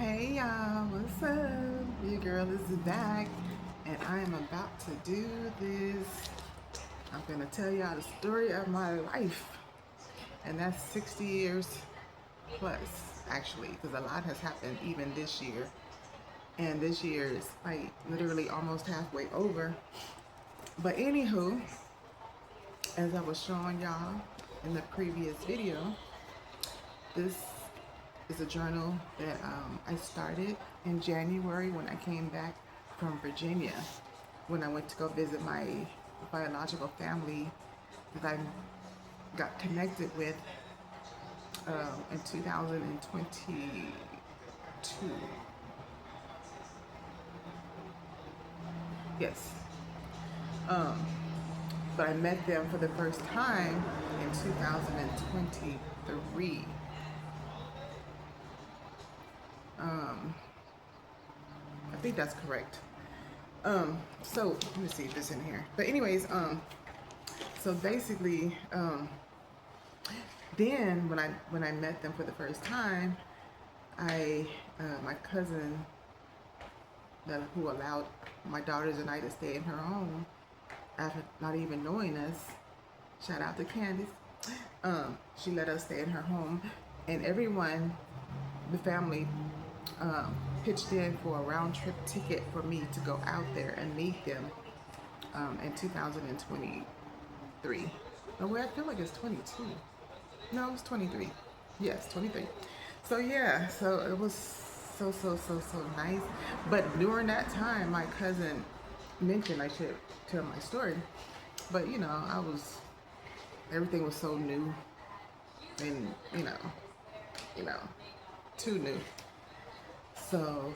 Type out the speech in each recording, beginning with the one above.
Hey y'all, what's up? Your girl is back and I am about to do this. I'm gonna tell y'all the story of my life, and that's 60 years plus actually, because a lot has happened even this year. And this year is like literally almost halfway over. But anywho, as I was showing y'all in the previous video, this is a journal that I started in January when I came back from Virginia, when I went to go visit my biological family that I got connected with in 2022. Yes. Um, but I met them for the first time in 2023. I think that's correct. So let me see if it's in here. But anyways, so basically, then when I met them for the first time, I my cousin who allowed my daughters and I to stay in her home after not even knowing us. Shout out to Candace. She let us stay in her home, and everyone, the family, pitched in for a round trip ticket for me to go out there and meet them in 2023. No, wait, I feel like it's 22. No, it's 23. Yes, 23. So yeah, so it was so nice. But during that time, my cousin mentioned I should tell my story. But everything was so new, and you know, too new. So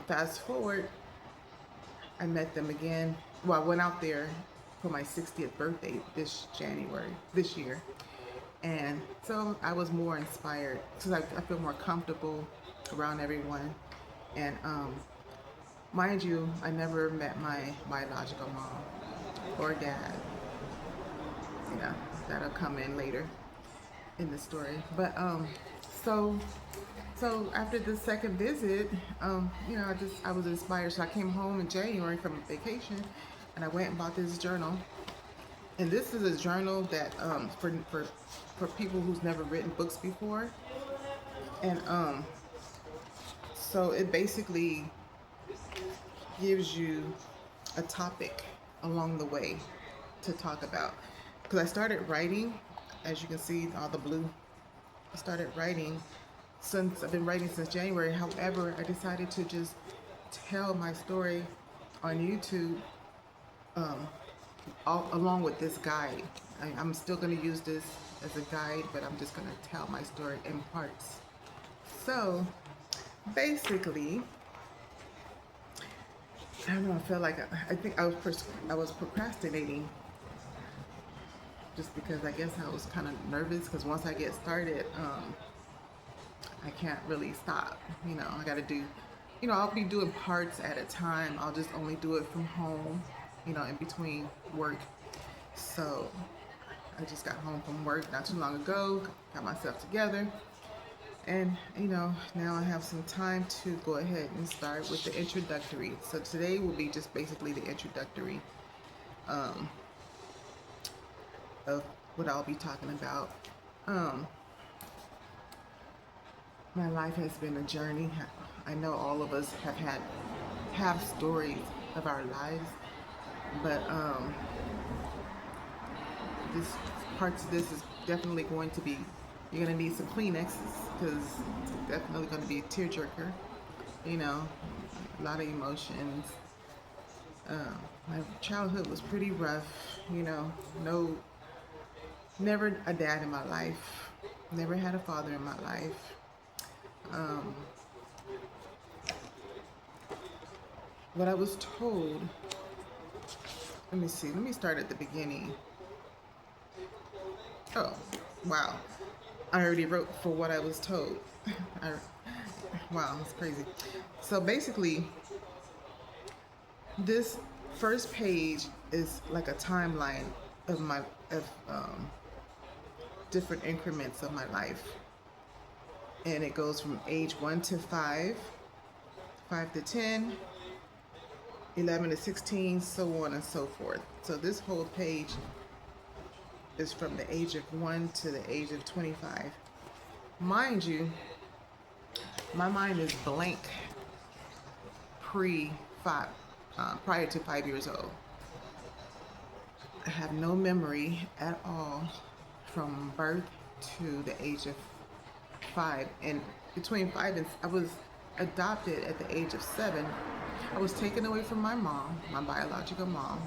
fast forward, I met them again. Well, I went out there for my 60th birthday this year. And so I was more inspired because I feel more comfortable around everyone. And mind you, I never met my biological mom or dad. You know, that'll come in later in the story. But so so after the second visit, I was inspired. So I came home in January from vacation, and I went and bought this journal. And this is a journal that for people who's never written books before. And so it basically gives you a topic along the way to talk about. Because I started writing, as you can see, all the blue. I started writing since I've been writing since January. However, I decided to just tell my story on YouTube along with this guide. I'm still going to use this as a guide, but I'm just going to tell my story in parts. So basically, I don't know. I feel like I think I was procrastinating just because I guess I was kind of nervous because once I get started, I can't really stop. I got to do. I'll be doing parts at a time. I'll just only do it from home. In between work. So I just got home from work not too long ago. Got myself together. And, now I have some time to go ahead and start with the introductory. So today will be just basically the introductory of what I'll be talking about. My life has been a journey. I know all of us have stories of our lives, but this parts of this is definitely going to be, you're going to need some Kleenexes because it's definitely going to be a tearjerker. A lot of emotions. My childhood was pretty rough. Never a dad in my life. Never had a father in my life. What I was told, let me start at the beginning. Oh, wow. I already wrote for what I was told. Wow, that's crazy. So basically, this first page is like a timeline of different increments of my life. and it goes from age 1 to 5, 5 to 10, 11 to 16, so on and so forth. So this whole page is from the age of 1 to the age of 25. Mind you, my mind is blank prior to 5 years old. I have no memory at all from birth to the age of 5. And between 5 and I was adopted at the age of 7. I was taken away from my mom, my biological mom,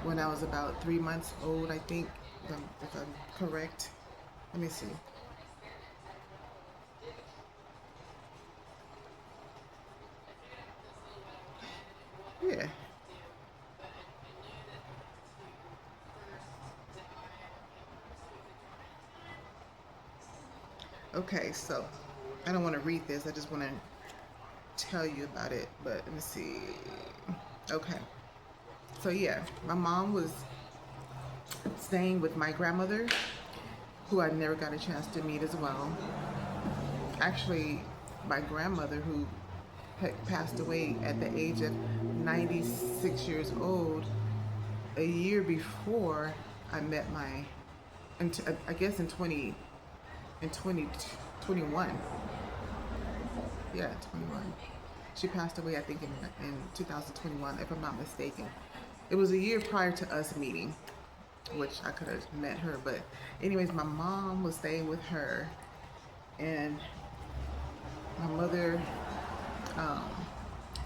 when I was about 3 months old, I think, if I'm correct. Let me see. Yeah. Okay, so I don't want to read this. I just want to tell you about it. But let me see. Okay. So yeah, my mom was staying with my grandmother, who I never got a chance to meet as well. Actually, my grandmother, who had passed away at the age of 96 years old, a year before I met I guess in 2021. Yeah, 21. She passed away, I think, in 2021, if I'm not mistaken. It was a year prior to us meeting, which I could have met her. But anyways, my mom was staying with her, and my mother,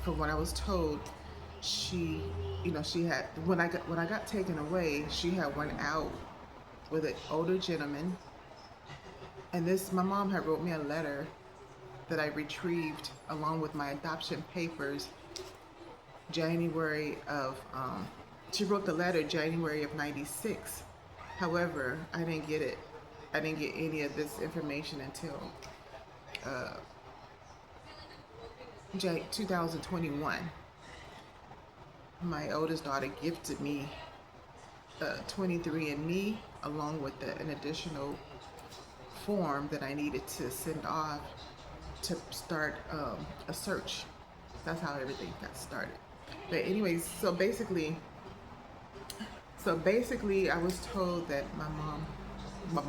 from what I was told, she had, when I got taken away, she had went out with an older gentleman, and my mom had wrote me a letter that I retrieved along with my adoption papers, January of, she wrote the letter January of 96. However, I didn't get it. I didn't get any of this information until 2021. My oldest daughter gifted me 23andMe along with an additional form that I needed to send off to start a search. That's how everything got started. But anyways, so basically I was told that my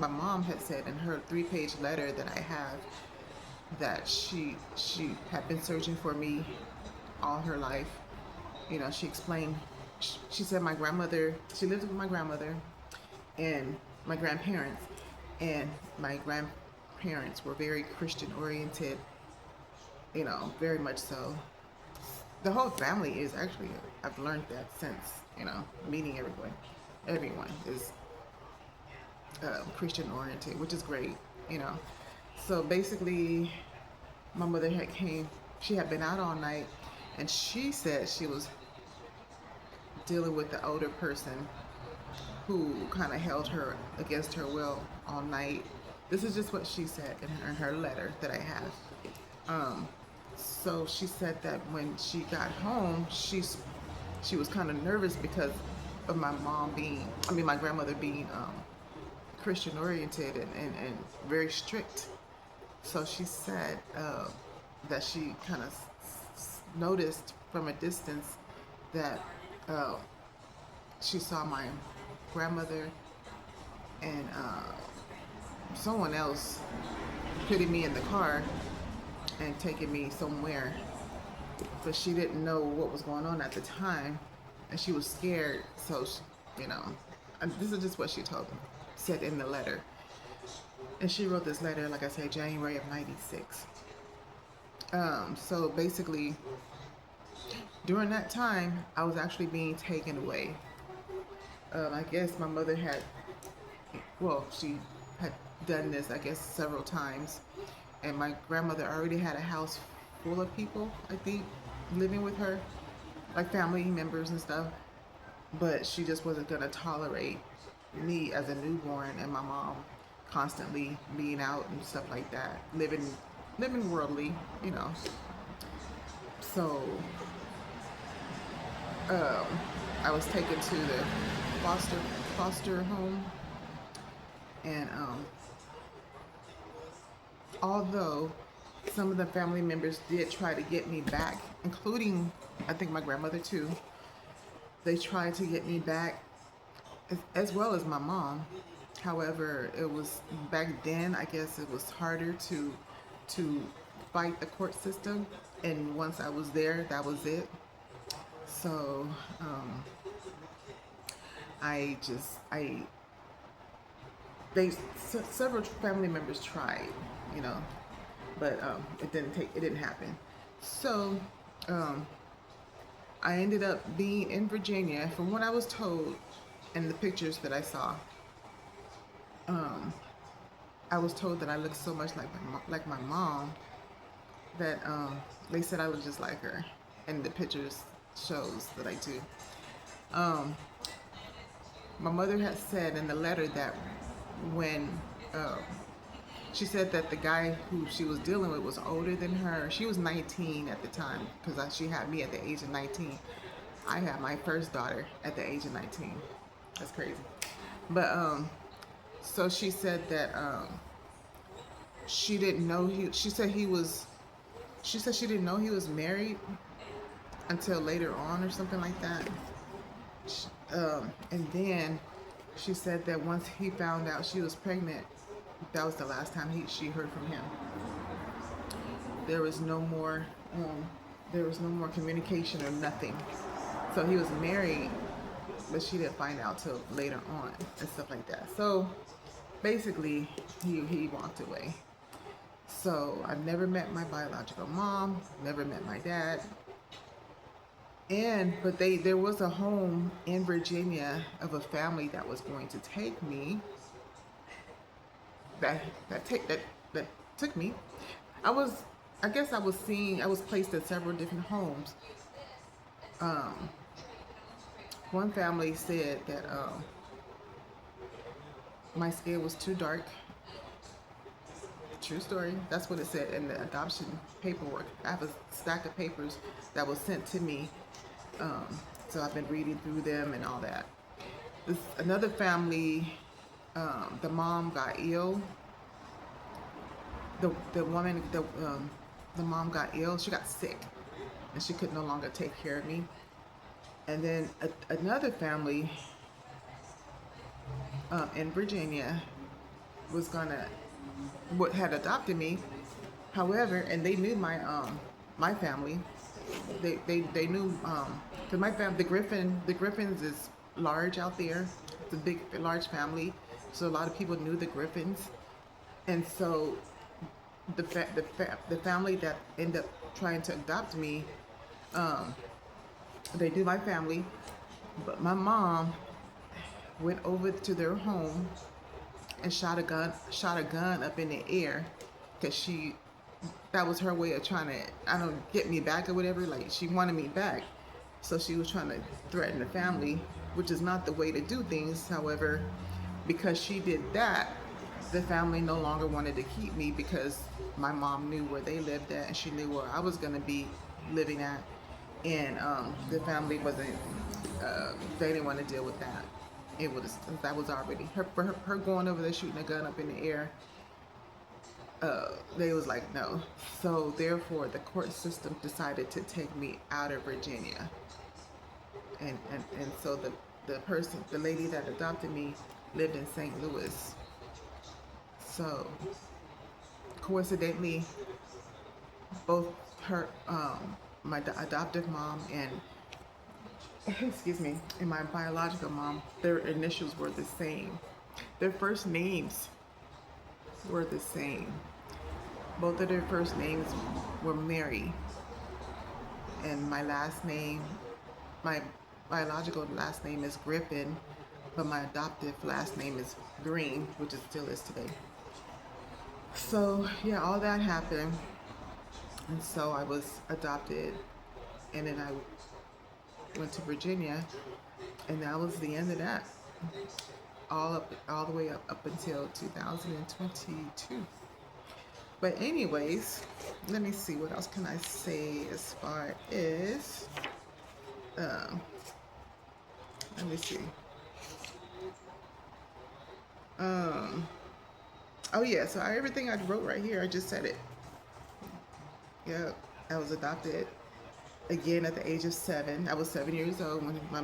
mom had said in her 3-page letter that I have, that she had been searching for me all her life. She explained, she said my grandmother, she lived with my grandmother and my grandparents, and my grandparents were very Christian oriented, very much so. The whole family is actually, I've learned that since, meeting everyone is Christian oriented, which is great, So basically, my mother she had been out all night, and she said she was dealing with the older person who kind of held her against her will all night. This is just what she said in her letter that I have. So she said that when she got home, she was kind of nervous because of my grandmother being Christian oriented and very strict. So she said that she kind of noticed from a distance that she saw my grandmother and someone else putting me in the car and taking me somewhere, but she didn't know what was going on at the time, and she was scared. So and this is just what she said in the letter. And she wrote this letter, like I said, January of 96. So basically, during that time, I was actually being taken away. I guess my mother she had done this, I guess, several times. And my grandmother already had a house full of people, I think, living with her, like family members and stuff. But she just wasn't going to tolerate me as a newborn and my mom constantly being out and stuff like that, living worldly, So I was taken to the foster home, and although some of the family members did try to get me back, including I think my grandmother too. They tried to get me back as well as my mom. However, it was back then, I guess it was harder to fight the court system, and once I was there, that was it. So I just I they several family members tried, you know, but it didn't happen. So um, I ended up being in Virginia. From what I was told and the pictures that I saw, um, I was told that I looked so much like my mom that they said I look just like her, and the pictures shows that I do. Um, my mother had said in the letter that when uh, she said that the guy who she was dealing with was older than her. She was 19 at the time because she had me at the age of 19. I had my first daughter at the age of 19. That's crazy. But so she said that she didn't know he. She said he was. She said she didn't know he was married until later on or something like that. And then she said that once he found out she was pregnant, that was the last time she heard from him. There was no more. There was no more communication or nothing. So he was married, but she didn't find out till later on and stuff like that. So basically, he walked away. So I've never met my biological mom, never met my dad. But there was a home in Virginia of a family that was going to take me. That took me. I guess I was placed in several different homes. Um, One family said that my skin was too dark. True story. That's what it said in the adoption paperwork. I have a stack of papers that was sent to me. Um, so I've been reading through them and all that. Another family, the mom got ill. The mom got ill. She got sick, and she could no longer take care of me. And then another family in Virginia had adopted me. However, and they knew my family. They knew because my family, the Griffins is large out there. It's a large family, so a lot of people knew the Griffins, and so the family that ended up trying to adopt me, they knew my family, but my mom went over to their home and shot a gun up in the air because that was her way of trying to get me back or whatever. Like, she wanted me back, so she was trying to threaten the family, which is not the way to do things. However, because she did that, the family no longer wanted to keep me because my mom knew where they lived at and she knew where I was going to be living at, and the family wasn't. They didn't want to deal with that. That was already her going over there shooting a gun up in the air. They was like, no. So therefore, the court system decided to take me out of Virginia, and so the lady that adopted me lived in St. Louis. So coincidentally, both my adoptive mom and excuse me, and my biological mom, their initials were the same. Their first names were the same. Both of their first names were Mary. And my biological last name is Griffin, but my adoptive last name is Green, which it still is today. So yeah, all that happened. And so I was adopted, and then I went to Virginia, and that was the end of that. All the way up until 2022. But anyways, let me see, what else can I say as far as let me see. Oh yeah, so everything I wrote right here, I just said it. Yep, I was adopted again at the age of 7. I was 7 years old when my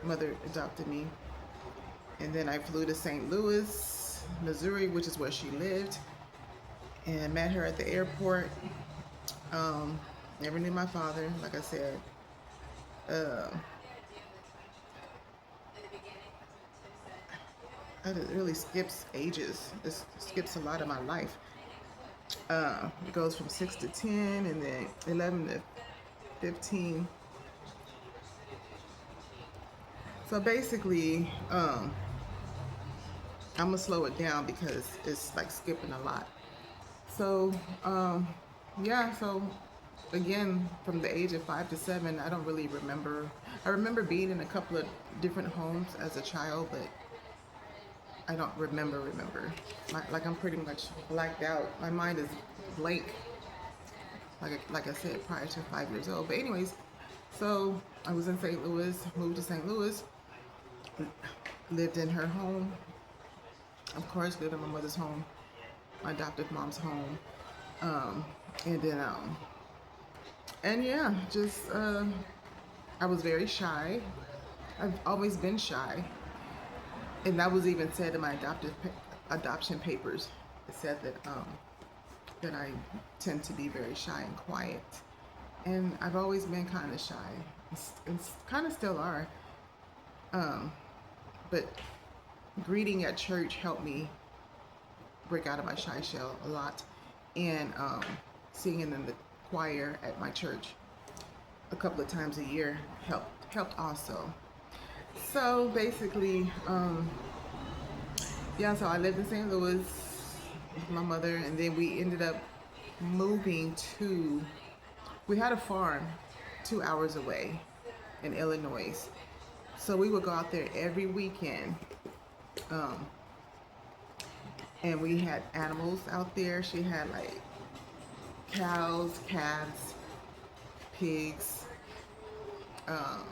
mother adopted me. And then I flew to St. Louis, Missouri, which is where she lived, and met her at the airport. Never knew my father, like I said. Uh, it really skips ages. It skips a lot of my life. It goes from 6 to 10, and then 11 to 15. So basically, I'm gonna slow it down because it's like skipping a lot. So, yeah, so again, from the age of 5 to 7, I don't really remember. I remember being in a couple of different homes as a child, but I don't remember. Like I'm pretty much blacked out. My mind is blank. Like I said, prior to 5 years old. But anyways, so I was in St. Louis, moved to St. Louis, lived in her home. Of course, lived in my mother's home, my adoptive mom's home, and then and yeah, just I was very shy. I've always been shy, and that was even said in my adoption papers. It said that I tend to be very shy and quiet, and I've always been kind of shy, and kind of still are. But greeting at church helped me break out of my shy shell a lot, and singing in the choir at my church a couple of times a year helped also. So basically, yeah. So I lived in St. Louis with my mother, and then we ended up moving to. We had a farm 2 hours away in Illinois, so we would go out there every weekend. Um, and we had animals out there. She had like cows, calves, pigs, um,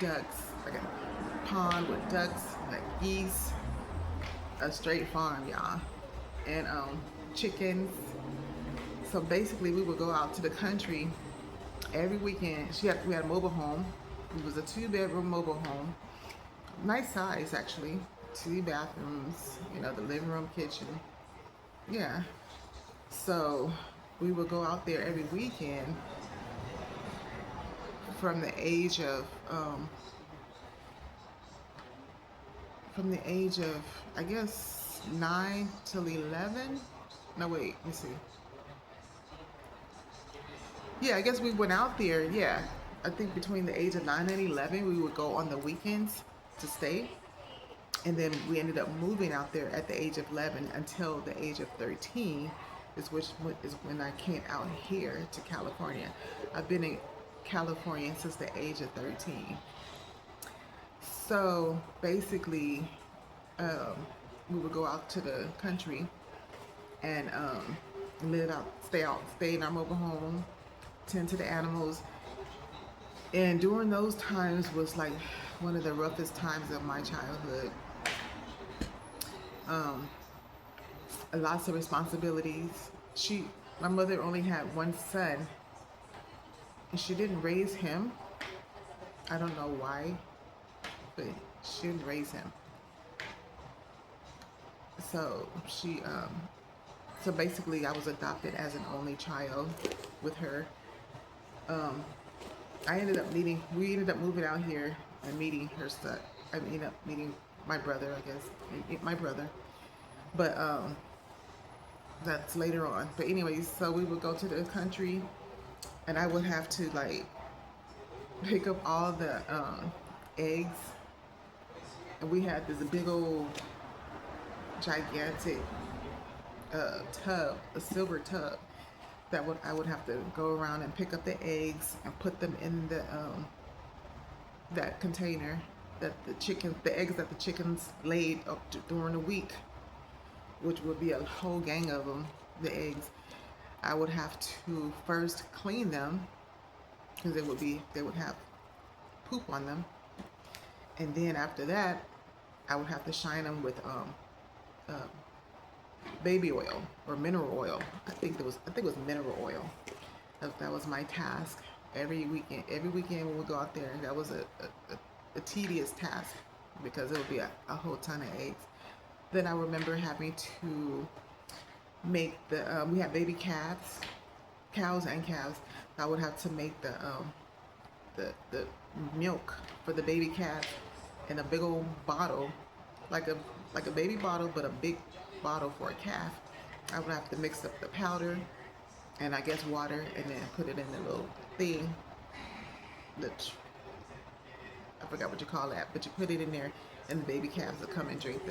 ducks, like a pond with ducks, like geese, a straight farm, y'all, and chickens. So basically, we would go out to the country every weekend. We had a mobile home. It was a 2-bedroom mobile home, nice size actually. 2 bathrooms, the living room, kitchen. Yeah. So we would go out there every weekend from the age of I guess 9 till 11. No, wait, let me see. Yeah, I guess we went out there. Yeah, I think between the age of 9 and 11, we would go on the weekends to stay. And then we ended up moving out there at the age of 11 until the age of 13, is when I came out here to California. I've been in California since the age of 13. So basically, we would go out to the country and stay in our mobile home, tend to the animals. And during those times was like one of the roughest times of my childhood. Lots of responsibilities. My mother only had one son, and she didn't raise him. I don't know why, but she didn't raise him. So so basically, I was adopted as an only child with her. We ended up moving out here and meeting her son. I ended up meeting my brother, I guess, my brother. But that's later on. But anyways, so we would go to the country, and I would have to like pick up all the eggs, and we had this big old gigantic tub, a silver tub, that I would have to go around and pick up the eggs and put them in the that container that the eggs that the chickens laid during the week, which would be a whole gang of them. The eggs, I would have to first clean them because they would have poop on them, and then after that, I would have to shine them with uh, baby oil or mineral oil. I think it was mineral oil. That was my task every weekend. Every weekend when we go out there, that was a tedious task because it would be a whole ton of eggs. Then I remember having to make we had baby calves, cows and calves. I would have to make the milk for the baby calf in a big old bottle, like a baby bottle, but a big bottle for a calf. I would have to mix up the powder and I guess water, and then put it in the little thing. That I forgot what you call that, but you put it in there, and the baby calves will come and drink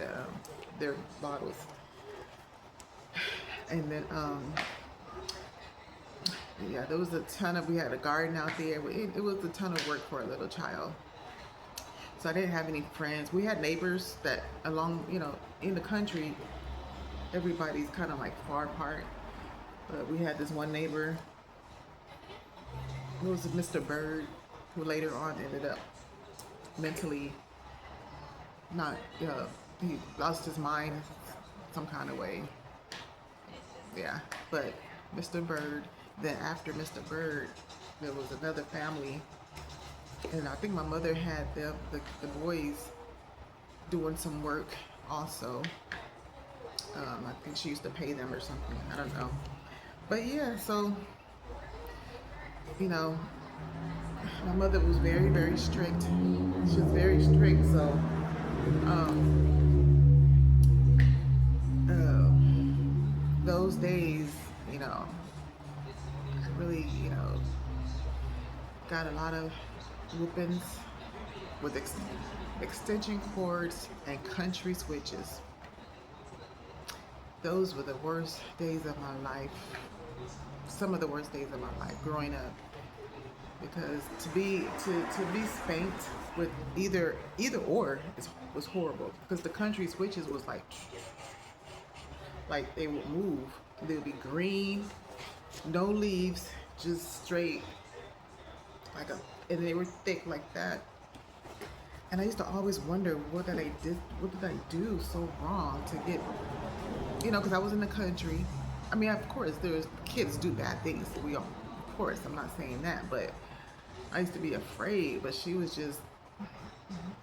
their bottles. And then yeah, there was a ton of. We had a garden out there. It was a ton of work for a little child. So I didn't have any friends. We had neighbors that along, in the country, everybody's kind of like far apart. But we had this one neighbor who was Mr. Bird, who later on ended up mentally not, he lost his mind some kind of way. Yeah, but Mr. Bird, then after Mr. Bird, there was another family, and I think my mother had the boys doing some work also. I think she used to pay them or something. I don't know. But yeah, so, my mother was very, very strict. She was very strict, so those days, I really, got a lot of whoopings with extension cords and country switches. Those were the worst days of my life. Some of the worst days of my life growing up, because to be spanked with either or was horrible, because the country switches was like they would move. They would be green, no leaves, just straight, and they were thick like that. And I used to always wonder what did I do so wrong to get, because I was in the country. I mean, of course, there's kids do bad things. We all, of course, I'm not saying that, but I used to be afraid. But she was just,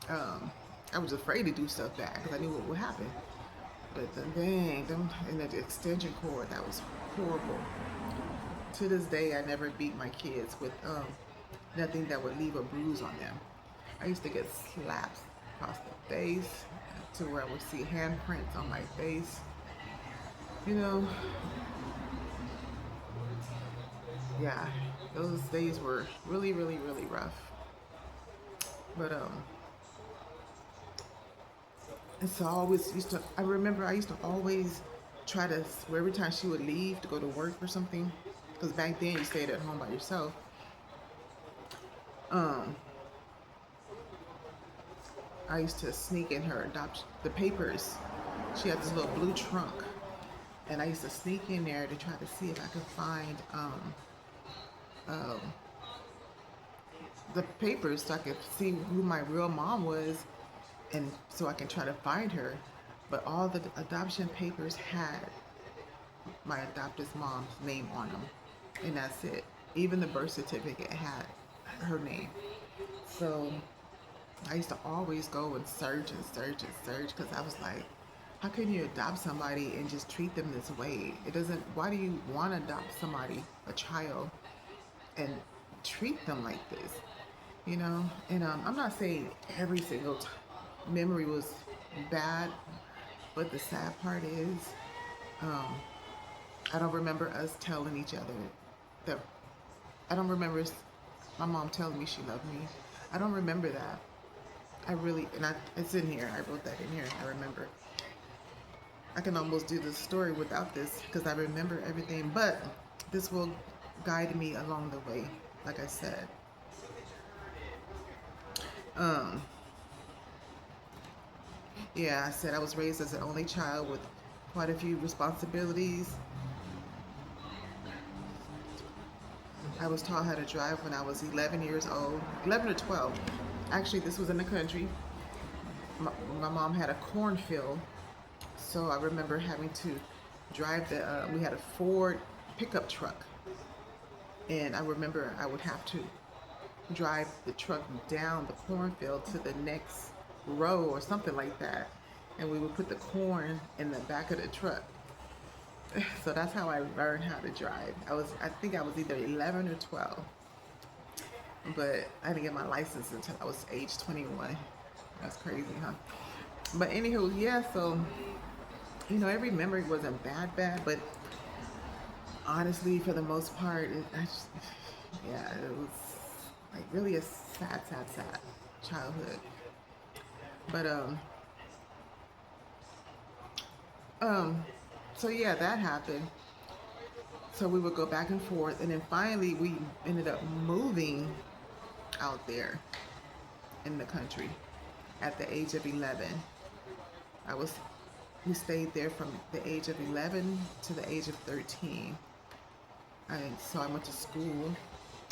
I was afraid to do stuff bad because I knew what would happen. But them and the extension cord, that was horrible. To this day, I never beat my kids with nothing that would leave a bruise on them. I used to get slaps across the face to where I would see handprints on my face. Yeah, those days were really, really, really rough. But and so I remember I used to always try to, every time she would leave to go to work or something, because back then you stayed at home by yourself. I used to sneak in her the papers. She had this little blue trunk, and I used to sneak in there to try to see if I could find the papers so I could see who my real mom was, and so I can try to find her. But all the adoption papers had my adopted mom's name on them, and that's it. Even the birth certificate had her name. So I used to always go and search because I was like, how can you adopt somebody and just treat them this way? Why do you want to adopt somebody, a child, and treat them like this? And I'm not saying every single memory was bad, but the sad part is, I don't remember us telling each other that, I don't remember my mom telling me she loved me. I don't remember that. It's in here. I wrote that in here. I remember. I can almost do this story without this because I remember everything, but this will guide me along the way, like I said. Yeah, I said I was raised as an only child with quite a few responsibilities. I was taught how to drive when I was 11 years old, 11 or 12. Actually, this was in the country. my, my mom had a cornfield, so I remember having to drive we had a Ford pickup truck, and I remember I would have to drive the truck down the cornfield to the next row or something like that, and we would put the corn in the back of the truck. So that's how I learned how to drive. I think I was either 11 or 12, but I didn't get my license until I was age 21. That's crazy, huh? But anywho, yeah, so, every memory wasn't bad, but honestly, for the most part, yeah, it was like really a sad childhood. But, so yeah, that happened. So we would go back and forth, and then finally we ended up moving out there in the country at the age of 11. We stayed there from the age of 11 to the age of 13. And so I went to school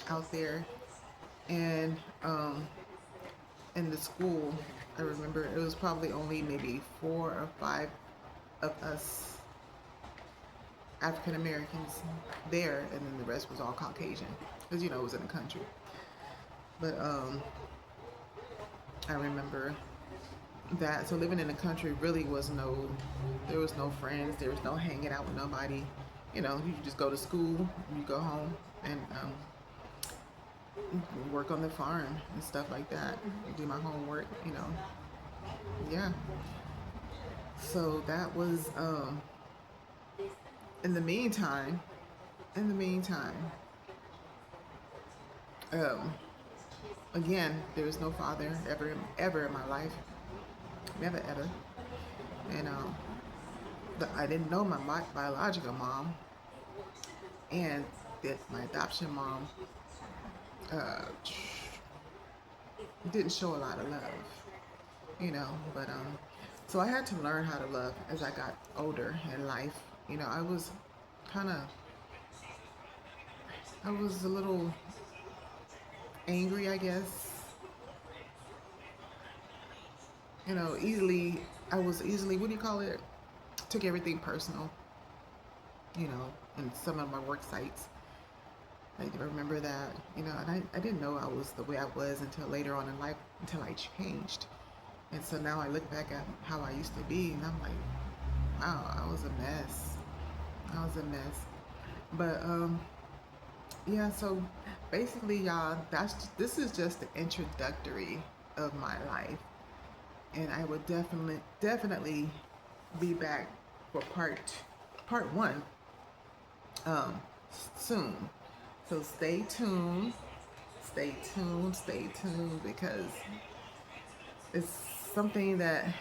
out there, and in the school, I remember it was probably only maybe 4 or 5 of us African Americans there, and then the rest was all Caucasian, because it was in the country. But I remember that. So living in the country really there was no friends, there was no hanging out with nobody. You just go to school, you go home, and work on the farm and stuff like that. Do my homework, Yeah. So that was in the meantime, um, again, there was no father ever in my life, never ever, and I didn't know my biological mom, and that my adoption mom uh, didn't show a lot of love, but so I had to learn how to love as I got older in life. I was a little angry, I guess. I was easily, what do you call it? Took everything personal, in some of my work sites. I remember that, and I didn't know I was the way I was until later on in life, until I changed. And so now I look back at how I used to be, and I'm like, wow, I was a mess. But yeah, so basically, y'all, this is just the introductory of my life, and I would definitely be back for part one soon. So stay tuned, because it's something that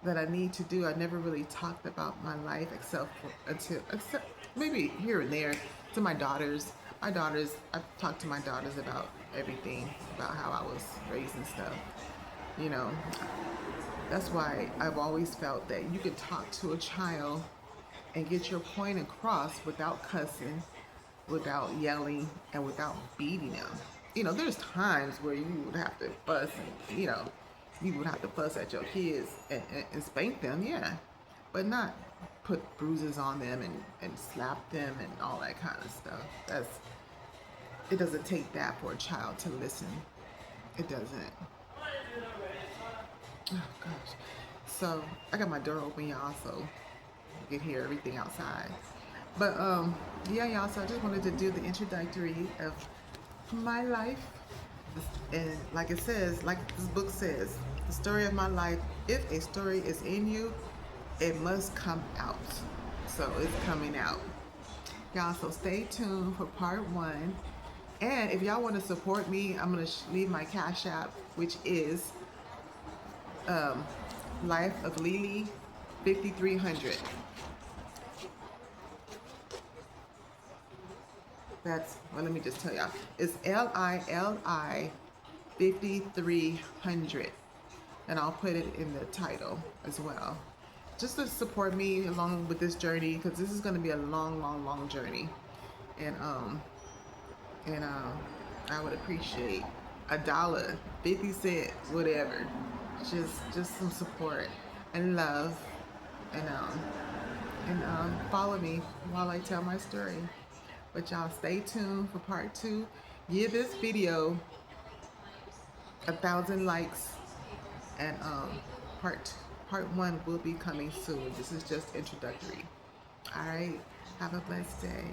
I need to do. I never really talked about my life except maybe here and there to my daughters. I talked to my daughters about everything, about how I was raised and stuff. That's why I've always felt that you can talk to a child and get your point across without cussing, without yelling, and without beating them. There's times where you would have to fuss, and you would have to fuss at your kids and spank them, yeah, but not put bruises on them and slap them and all that kind of stuff. It doesn't take that for a child to listen. It doesn't. Oh gosh. So I got my door open, y'all, so you can hear everything outside. But yeah, y'all, so I just wanted to do the introductory of my life. And like it says, like this book says, the story of my life, if a story is in you, it must come out. So it's coming out. Y'all, so stay tuned for part one. And if y'all want to support me, I'm going to leave my Cash App, which is Life of Lily 5300. Let me just tell y'all. It's LILI 5300. And I'll put it in the title as well. Just to support me along with this journey, because this is going to be a long journey. And I would appreciate $1, 50 cents, whatever. just some support and love, and follow me while I tell my story. But y'all stay tuned for part two. Give this video 1,000 likes, and part one will be coming soon. This is just introductory. All right. Have a blessed day.